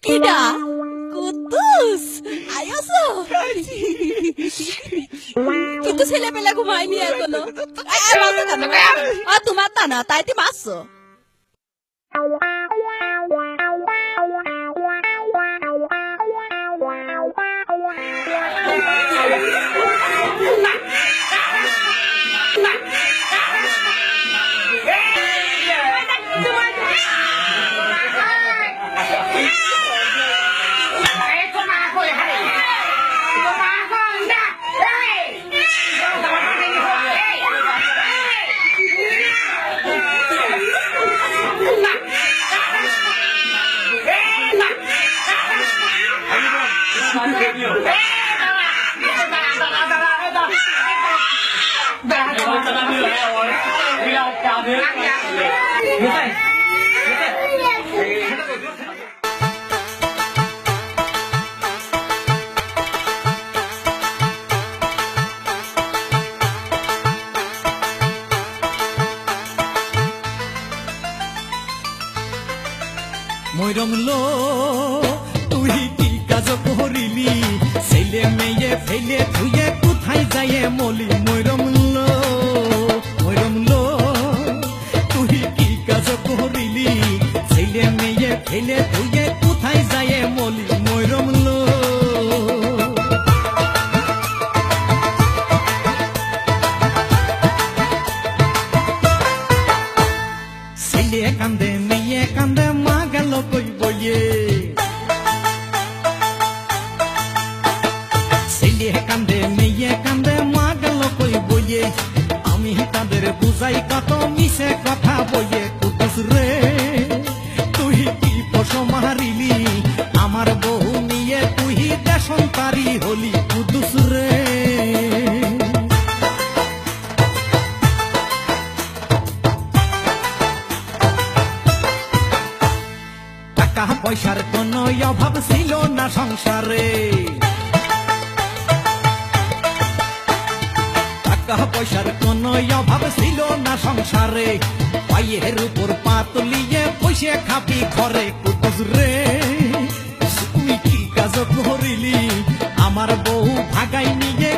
কিডা কুদ্দুস আয়াসো কিন্তু ছেলেবেলা ঘুমায়নি এখনো তোমার তা না তাই তুমি আসছো ময়রম লো তুই কি কাজ করিলি ছেলে মেয়ে ফেলে ধুয়ে কোথায় যায় মলি ময়রম লো তুই কি কাজ করিলি ছেলে মেয়ে ফেলে ধুয়ে কোথায় যায় মলি ময়রম লো ছেলে কান্দে মেয়ে কান্দে মা গেল কই বইয়ে ছেলে কান্দে মেয়ে কান্দে মা গেল কই বইয়ে আমি তাদের বুঝাই কত মিশে কথা বইয়ে কুদ্দুস রে তুই কি পশ মারিলি আমার বউ নিয়ে তুই দেশন্তারি হলি কুদ্দুস রে টাকা পয়সার কোনো অভাব ছিল না সংসারে টাকা পয়সার কোনো অভাব ছিল না সংসারে পায়ের উপর পা তুলিয়ে বসে খাবি ঘরে কুদ্দুস রে তুই কি কাজ করিলি আমার বউ ভাগাই নিয়ে